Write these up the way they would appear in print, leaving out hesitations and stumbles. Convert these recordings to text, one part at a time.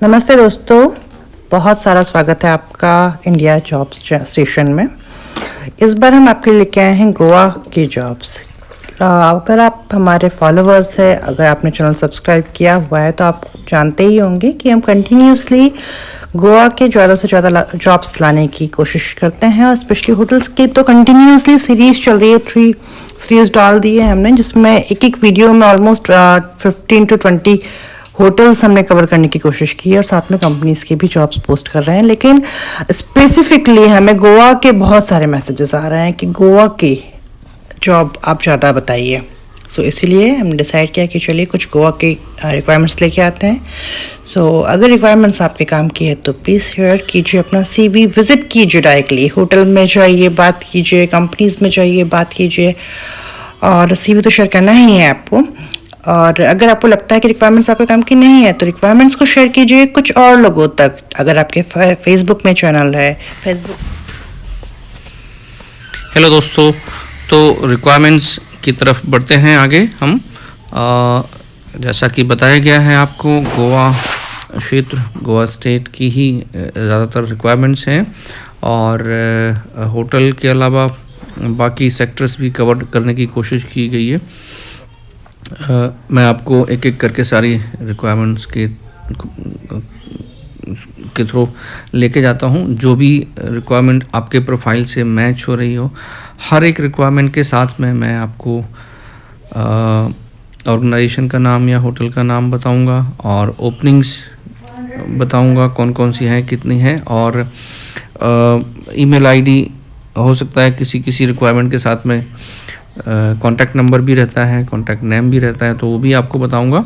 नमस्ते दोस्तों, बहुत सारा स्वागत है आपका इंडिया जॉब्स स्टेशन में। इस बार हम आपके लिए लेके आए हैं गोवा की जॉब्स। अगर आप हमारे फॉलोअर्स हैं, अगर आपने चैनल सब्सक्राइब किया हुआ है तो आप जानते ही होंगे कि हम कंटिन्यूसली गोवा के ज़्यादा से ज़्यादा जॉब्स लाने की कोशिश करते हैं और स्पेशली होटल्स की तो कंटिन्यूसली सीरीज चल रही है। 3 सीरीज डाल दी है हमने, जिसमें एक वीडियो में ऑलमोस्ट 15 to 20 होटल्स हमने कवर करने की कोशिश की है और साथ में कंपनीज की भी जॉब्स पोस्ट कर रहे हैं। लेकिन स्पेसिफिकली हमें गोवा के बहुत सारे मैसेजेस आ रहे हैं कि गोवा की जॉब आप ज़्यादा बताइए। इसीलिए हमने डिसाइड किया कि चलिए कुछ गोवा के रिक्वायरमेंट्स लेके आते हैं। अगर रिक्वायरमेंट्स आपके काम की है तो प्लीज़ शेयर कीजिए, अपना CV विजिट कीजिए डायरेक्टली। होटल में जाइए, बात कीजिए, कंपनीज में जाइए, बात कीजिए, और CV तो शेयर करना ही है आपको। और अगर आपको लगता है कि रिक्वायरमेंट्स आपके काम की नहीं है तो रिक्वायरमेंट्स को शेयर कीजिए कुछ और लोगों तक। अगर आपके फेसबुक में चैनल है, फेसबुक। हेलो दोस्तों, तो रिक्वायरमेंट्स की तरफ बढ़ते हैं आगे हम। जैसा कि बताया गया है आपको, गोवा क्षेत्र, गोवा स्टेट की ही ज़्यादातर रिक्वायरमेंट्स हैं और होटल के अलावा बाकी सेक्टर्स भी कवर करने की कोशिश की गई है। मैं आपको एक एक करके सारी रिक्वायरमेंट्स के थ्रू लेके जाता हूँ। जो भी रिक्वायरमेंट आपके प्रोफाइल से मैच हो रही हो, हर एक रिक्वायरमेंट के साथ में मैं आपको ऑर्गेनाइजेशन का नाम या होटल का नाम बताऊंगा और ओपनिंग्स बताऊंगा कौन कौन सी हैं, कितनी हैं, और ईमेल आईडी हो सकता है किसी रिक्वायरमेंट के साथ में कॉन्टैक्ट नंबर भी रहता है, कॉन्टैक्ट नेम भी रहता है, तो वो भी आपको बताऊंगा।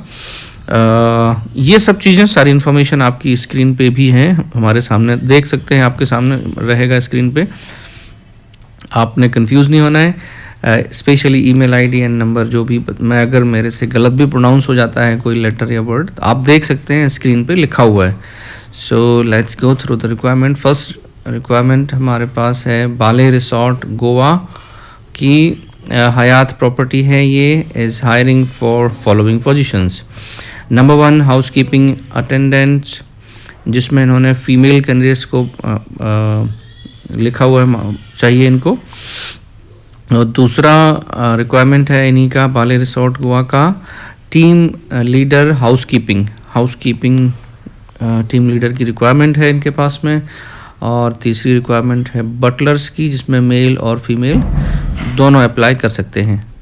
ये सब चीज़ें, सारी इन्फॉर्मेशन आपकी स्क्रीन पे भी हैं, हमारे सामने देख सकते हैं, आपके सामने रहेगा स्क्रीन पे। आपने कंफ्यूज नहीं होना है। Specially email ID and number, जो भी मैं अगर मेरे से गलत भी प्रोनाउंस हो जाता है कोई लेटर या वर्ड, तो आप देख सकते हैं स्क्रीन पे लिखा हुआ है। सो let's go through the requirement. First requirement हमारे पास है बाले रिसोर्ट गोवा की हयात प्रॉपर्टी है। ये is hiring for following positions. Number 1 house keeping attendants, जिसमें इन्होंने फीमेल कैंडिडेट्स को लिखा हुआ है, चाहिए इनको। और दूसरा रिक्वायरमेंट है इन्हीं का, बाले रिसोर्ट गोवा का, team leader house keeping team leader की रिक्वायरमेंट है इनके पास में। और तीसरी रिक्वायरमेंट है बटलर्स की, जिसमें मेल और फीमेल दोनों अप्लाई कर सकते हैं।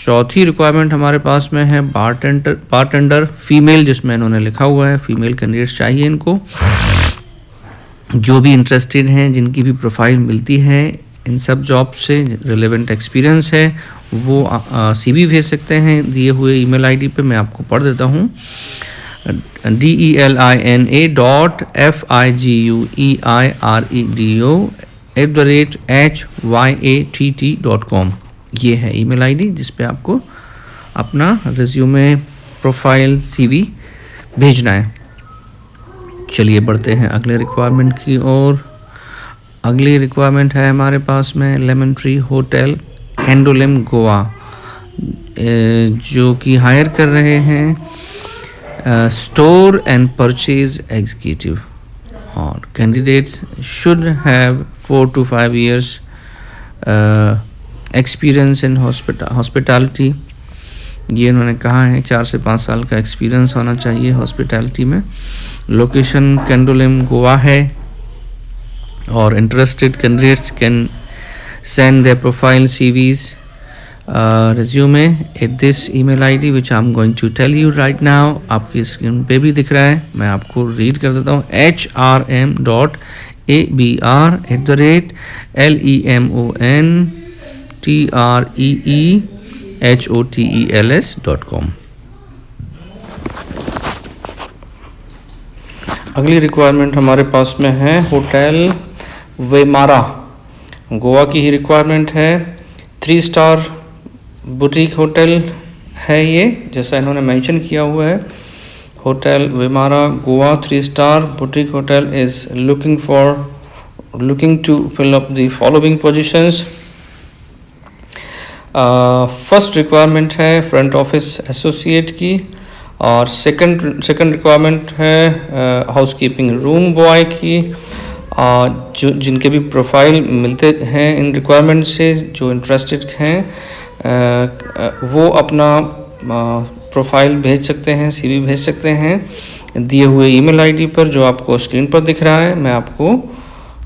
चौथी रिक्वायरमेंट हमारे पास में है बारटेंडर फीमेल, जिसमें इन्होंने लिखा हुआ है फीमेल कैंडिडेट्स चाहिए इनको। जो भी इंटरेस्टेड हैं, जिनकी भी प्रोफाइल मिलती है इन सब जॉब से, रिलेवेंट एक्सपीरियंस है, वो CV भेज सकते हैं दिए हुए ईमेल आईडी पे। मैं आपको पढ़ देता हूँ, delina.figueiredo@hyatt.com। ये है ईमेल आईडी जिस पे आपको अपना रिज्यूमे, प्रोफाइल, CV भेजना है। चलिए बढ़ते हैं अगले रिक्वायरमेंट की ओर। अगली रिक्वायरमेंट है हमारे पास में lemon tree hotel Candolim Goa, जो कि हायर कर रहे हैं स्टोर एंड परचेज एग्जीक्यूटिव, और candidates should have 4 to 5 years experience in hospitality. ये इन्होंने कहा है 4 से 5 साल का एक्सपीरियंस होना चाहिए हॉस्पिटैलिटी में। लोकेशन कैंडोलिम गोवा है, और interested candidates can send there profile, CVs, resume at this email ID which I'm going to tell you right now। आपकी स्क्रीन पे भी दिख रहा है, मैं आपको रीड कर देता हूँ। hrm.abr@lemontreehotels.com। अगली रिक्वायरमेंट हमारे पास में है होटल वेमारा, गोवा की ही रिक्वायरमेंट है। 3 स्टार बुटीक होटल है ये, जैसा इन्होंने मेंशन किया हुआ है। Hotel Vemara Goa 3 star boutique hotel is looking to fill up the following positions। First requirement है फ्रंट ऑफिस एसोसिएट की, और सेकंड रिक्वायरमेंट है हाउसकीपिंग रूम बॉय की। जो जिनके भी प्रोफाइल मिलते हैं इन रिक्वायरमेंट से, जो इंटरेस्टेड हैं वो अपना प्रोफाइल भेज सकते हैं, सीवी भेज सकते हैं दिए हुए ईमेल आईडी पर जो आपको स्क्रीन पर दिख रहा है। मैं आपको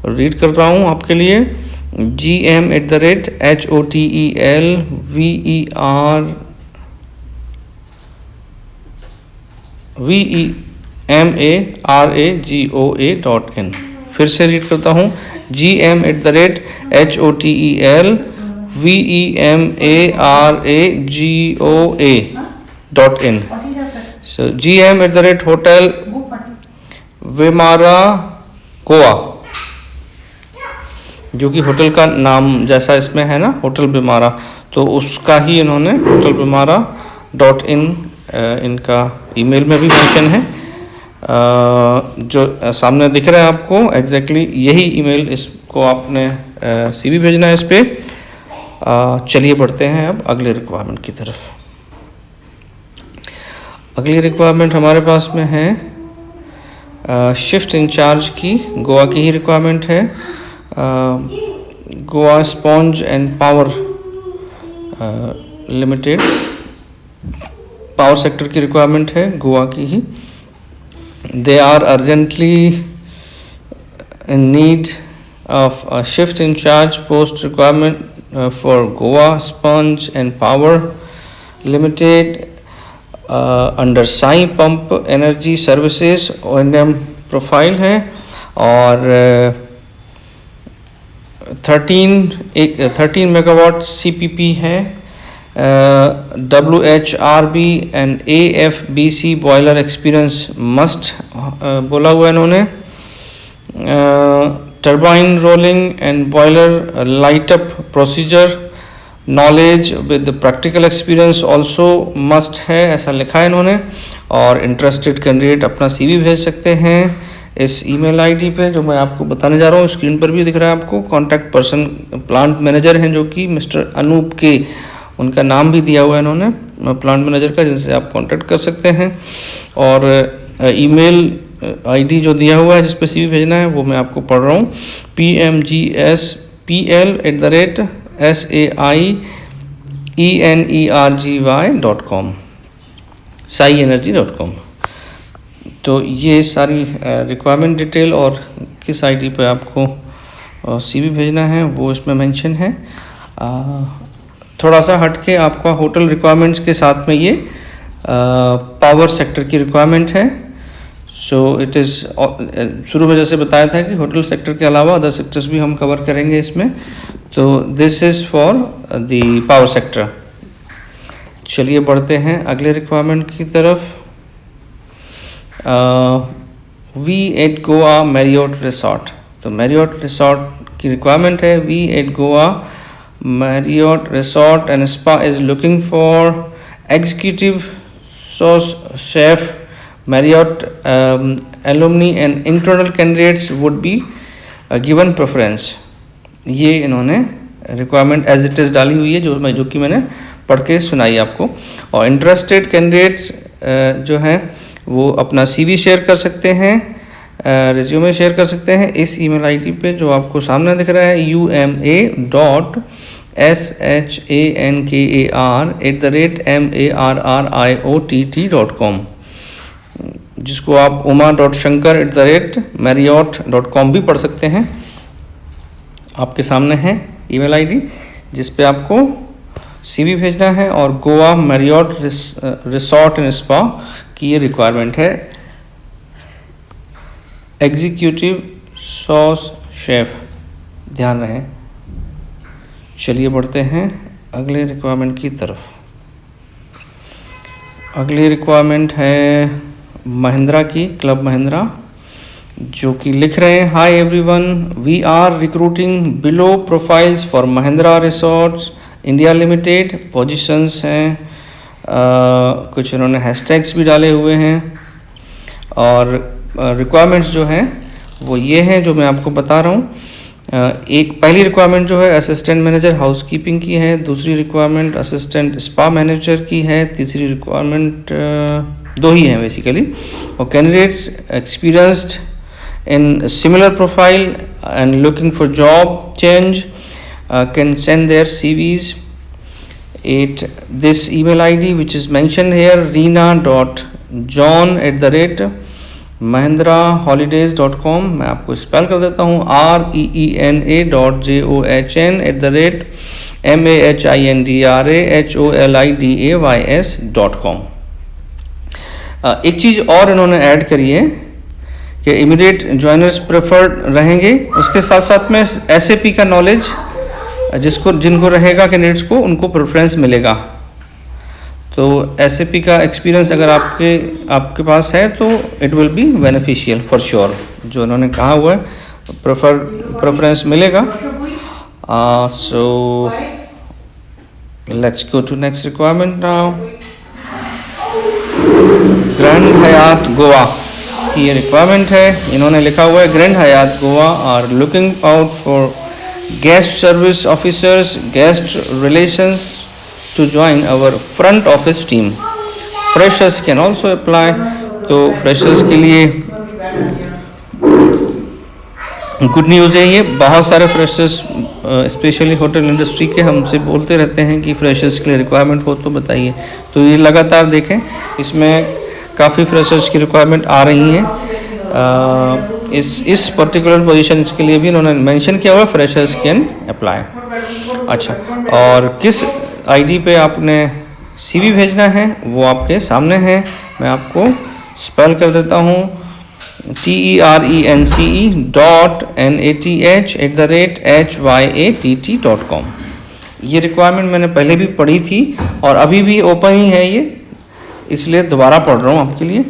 रीड कर रहा हूँ आपके लिए। gm@hotelvemaRagoa.in। फिर से रीड करता हूँ, gm@hotelvemaRagoa.in। So gm@hotel-vemara-goa, जो कि होटल का नाम जैसा इसमें है ना, होटल बिमारा, तो उसका ही इन्होंने hotelbimara.in इनका ईमेल में भी मेंशन है। जो सामने दिख रहा है आपको एग्जैक्टली यही ईमेल, इसको आपने सीवी भेजना है इस पे। चलिए बढ़ते हैं अब अगले रिक्वायरमेंट की तरफ। अगली रिक्वायरमेंट हमारे पास में है शिफ्ट इंचार्ज की, गोवा की ही रिक्वायरमेंट है। Goa sponge and power limited, power sector की रिक्वायरमेंट है गोवा की ही। They are urgently in need of a shift in charge post requirement for Goa Sponge and Power Limited under Sai Pump Energy Services O&M profile है। और 13 megawatt CPP है। WHRB and AFBC boiler experience must बोला हुआ इन्होंने। Turbine rolling and boiler light up procedure knowledge with practical experience also must है, ऐसा लिखा है इन्होंने। और इंटरेस्टेड कैंडिडेट अपना CV भेज सकते हैं इस ईमेल आईडी पे जो मैं आपको बताने जा रहा हूँ। स्क्रीन पर भी दिख रहा है आपको। कॉन्टैक्ट पर्सन प्लांट मैनेजर हैं जो कि मिस्टर अनूप के, उनका नाम भी दिया हुआ है इन्होंने प्लांट मैनेजर का, जिनसे आप कांटेक्ट कर सकते हैं। और ईमेल आईडी जो दिया हुआ है जिस पे CV भेजना है वो मैं आपको पढ़ रहा हूँ, pmgspl@saienergy.com, saienergy.com। तो ये सारी रिक्वायरमेंट डिटेल और किस आईडी पे आपको CV भेजना है वो इसमें मेंशन है। थोड़ा सा हटके आपका होटल रिक्वायरमेंट्स के साथ में ये पावर सेक्टर की रिक्वायरमेंट है। सो इट इज़, शुरू में जैसे बताया था कि होटल सेक्टर के अलावा अदर सेक्टर्स भी हम कवर करेंगे इसमें, तो this is for the power sector. चलिए बढ़ते हैं अगले रिक्वायरमेंट की तरफ। V@Goa मैरियट रिसॉर्ट, तो मैरियट रिसॉर्ट की रिक्वायरमेंट है। V@Goa Marriott Resort and Spa is looking for executive sauce chef, Marriott alumni and internal candidates would be given preference। ये इन्होंने रिक्वायरमेंट एज इट इज़ डाली हुई है जो कि मैंने पढ़ के सुनाई आपको। और इंटरेस्टेड कैंडिडेट्स जो हैं वो अपना CV शेयर कर सकते हैं, रिज्यूमे शेयर कर सकते हैं इस ईमेल आईडी पे जो आपको सामने दिख रहा है, uma.shankar@marriott.com, जिसको आप uma.shankar@marriott.com भी पढ़ सकते हैं। आपके सामने है ईमेल आईडी जिस पे आपको CV भेजना है। और Goa Marriott resort and spa की ये रिक्वायरमेंट है, एग्जीक्यूटिव सॉस शेफ, ध्यान रहे। चलिए बढ़ते हैं अगले रिक्वायरमेंट की तरफ। अगली रिक्वायरमेंट है महिंद्रा की, क्लब महिंद्रा, जो कि लिख रहे हैं, hi everyone, we are recruiting below profiles for Mahindra resorts India limited. Positions हैं, कुछ इन्होंने हैशटैग्स भी डाले हुए हैं। और रिक्वायरमेंट्स जो हैं वो ये हैं जो मैं आपको बता रहा हूँ। एक पहली रिक्वायरमेंट जो है असिस्टेंट मैनेजर हाउसकीपिंग की है, दूसरी रिक्वायरमेंट असिस्टेंट स्पा मैनेजर की है, तीसरी रिक्वायरमेंट दो ही हैं बेसिकली। और candidates experienced in similar profile and looking for job change can send their CVs at this email ID which is mentioned here, reena.john@mahindraholidays.com। मैं आपको स्पेल कर देता हूँ, reena.john@mahindraholidays.com। एक चीज़ और इन्होंने ऐड करी है कि इमीडिएट ज्वाइनर्स प्रेफर्ड रहेंगे, उसके साथ साथ में SAP का नॉलेज जिनको रहेगा कैंडिडेट्स को, उनको प्रेफरेंस मिलेगा। तो SAP का एक्सपीरियंस अगर आपके पास है तो it will be beneficial for sure. जो उन्होंने कहा हुआ है प्रेफरेंस मिलेगा। So let's go to next requirement now. Grand Hyatt Goa की ये रिक्वायरमेंट है। इन्होंने लिखा हुआ है Grand Hyatt Goa are looking out for guest service officers, guest relations to join our front office team. Freshers can also apply. तो freshers के लिए गुड न्यूज़ है ये। बहुत सारे फ्रेशर्स स्पेशली होटल इंडस्ट्री के हमसे बोलते रहते हैं कि फ्रेशर्स के लिए रिक्वायरमेंट हो तो बताइए। तो ये लगातार देखें, इसमें काफ़ी फ्रेशर्स की रिक्वायरमेंट आ रही हैं। इस पर्टिकुलर पोजीशन के लिए भी इन्होंने मेंशन किया हुआ फ्रेशर्स कैन अप्लाई। अच्छा, और किस आईडी पे आपने CV भेजना है वो आपके सामने है। मैं आपको स्पेल कर देता हूँ, TERENCE.NATH@HYATT.com। ये रिक्वायरमेंट मैंने पहले भी पढ़ी थी और अभी भी ओपन ही है ये, इसलिए दोबारा पढ़ रहा हूँ आपके लिए।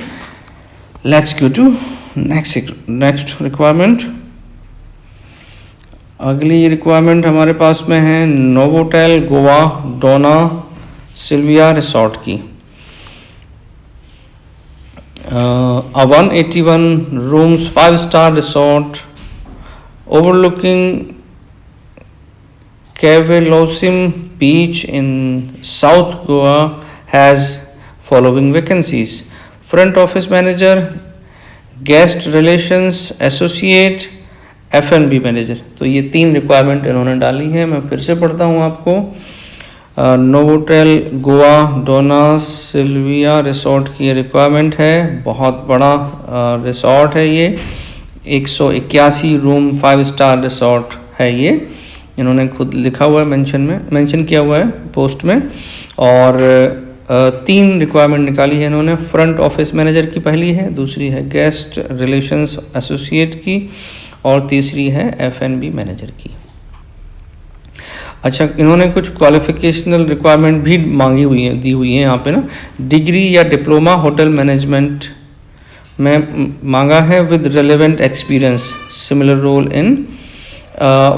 Let's go to next requirement. अगली रिक्वायरमेंट हमारे पास में है Novotel Goa Dona Sylvia resort की। 181 rooms 5-star resort overlooking Cavelosim Beach in South Goa has following vacancies: front office manager, guest relations associate, F&B manager। तो ये 3 रिक्वायरमेंट इन्होंने डाली है। मैं फिर से पढ़ता हूँ आपको। Novotel Goa Dona Sylvia resort की रिक्वायरमेंट है। बहुत बड़ा रिसोर्ट है ये, 181 रूम 5-स्टार रिसोर्ट है ये। इन्होंने खुद लिखा हुआ है, मेंशन किया हुआ है पोस्ट में। और 3 रिक्वायरमेंट निकाली है इन्होंने। फ्रंट ऑफिस मैनेजर की पहली है, दूसरी है गेस्ट रिलेशंस एसोसिएट की और तीसरी है F&B मैनेजर की। अच्छा, इन्होंने कुछ क्वालिफिकेशनल रिक्वायरमेंट भी दी हुई है यहाँ पे ना। डिग्री या डिप्लोमा होटल मैनेजमेंट में मांगा है with relevant experience, similar role in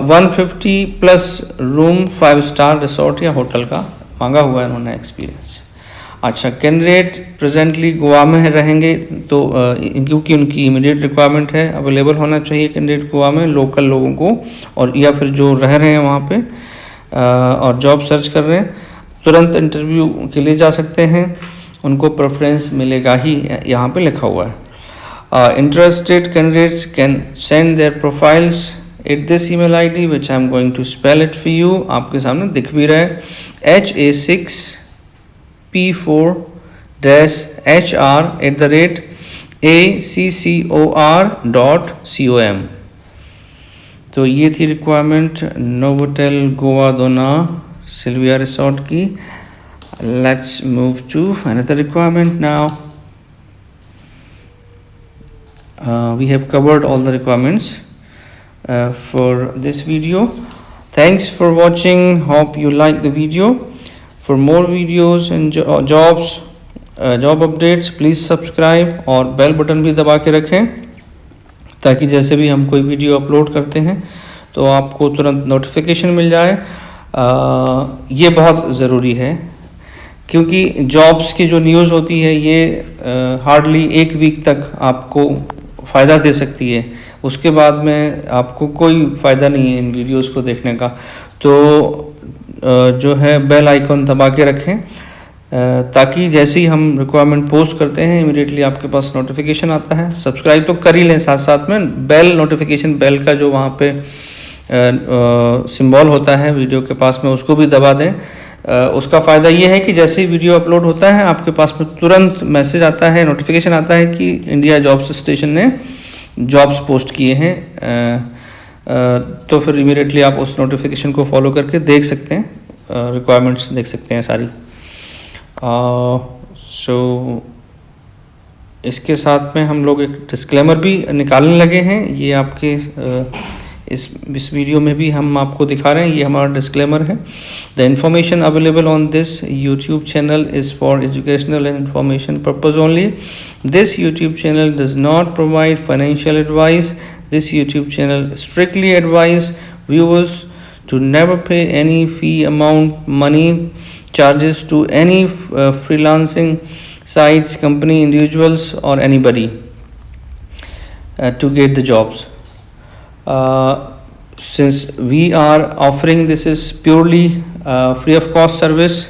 150+ room five star resort या होटल का मांगा हुआ है इन्होंने एक्सपीरियंस। अच्छा, कैंडिडेट प्रेजेंटली गोवा में रहेंगे तो क्योंकि उनकी इमीडिएट रिक्वायरमेंट है, अवेलेबल होना चाहिए कैंडिडेट गोवा में लोकल लोगों को, और या फिर जो रह रहे हैं वहाँ पे और जॉब सर्च कर रहे हैं, तुरंत इंटरव्यू के लिए जा सकते हैं, उनको प्रेफरेंस मिलेगा ही, यहाँ पे लिखा हुआ है। Interested candidates can send their profiles at this email ID which I am going to spell it for you. आपके सामने दिख भी रहा है, HA6P4-HR@ACCOR.com। तो ये थी requirement Novotel Goa Dona Sylvia resort की। Let's move to another requirement now. We have covered all the requirements for this video. Thanks for watching. Hope you like the video. For more videos and job updates, please subscribe और bell button भी दबा के रखें ताकि जैसे भी हम कोई वीडियो अपलोड करते हैं तो आपको तुरंत नोटिफिकेशन मिल जाए। ये बहुत ज़रूरी है क्योंकि जॉब्स की जो न्यूज़ होती है ये हार्डली 1 वीक तक आपको फ़ायदा दे सकती है, उसके बाद में आपको कोई फ़ायदा नहीं है इन वीडियोस को देखने का। तो जो है बेल आइकॉन दबा के रखें ताकि जैसे ही हम रिक्वायरमेंट पोस्ट करते हैं इमीडिएटली आपके पास नोटिफिकेशन आता है। सब्सक्राइब तो कर ही लें, साथ साथ में बेल नोटिफिकेशन बेल का जो वहाँ पे सिंबल होता है वीडियो के पास में, उसको भी दबा दें। उसका फ़ायदा ये है कि जैसे ही वीडियो अपलोड होता है आपके पास में तुरंत मैसेज आता है, नोटिफिकेशन आता है कि इंडिया जॉब्स स्टेशन ने जॉब्स पोस्ट किए हैं। तो फिर इमीडिएटली आप उस नोटिफिकेशन को फॉलो करके देख सकते हैं, रिक्वायरमेंट्स देख सकते हैं सारी। इसके साथ में हम लोग एक डिस्क्लेमर भी निकालने लगे हैं। ये आपके इस वीडियो में भी हम आपको दिखा रहे हैं, ये हमारा डिस्क्लेमर है। The information available on this YouTube channel is for educational and information purpose only. This YouTube channel does not provide financial advice. This YouTube channel strictly advise viewers to never pay any fee amount money charges to any freelancing sites, company, individuals or anybody to get the jobs. Since we are offering this is purely free of cost service,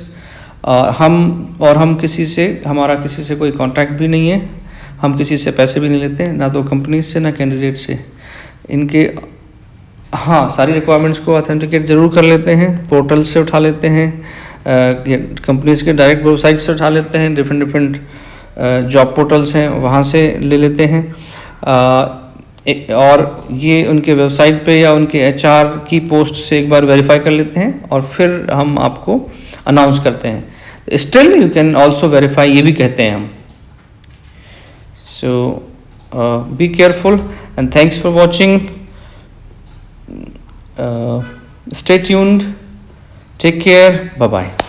हम किसी से हमारा किसी से कोई contact भी नहीं है, हम किसी से पैसे भी नहीं लेते, ना तो कंपनी से ना कैंडिडेट से। इनके हाँ सारी रिक्वायरमेंट्स को ऑथेंटिकेट ज़रूर कर लेते हैं, पोर्टल से उठा लेते हैं, कंपनीज के डायरेक्ट वेबसाइट से उठा लेते हैं, डिफरेंट जॉब पोर्टल्स हैं वहाँ से ले लेते हैं। और ये उनके वेबसाइट पे या उनके HR की पोस्ट से एक बार वेरीफाई कर लेते हैं और फिर हम आपको अनाउंस करते हैं। Still you can also verify, ये भी कहते हैं हम। So be careful and thanks for watching. Stay tuned, take care, bye bye.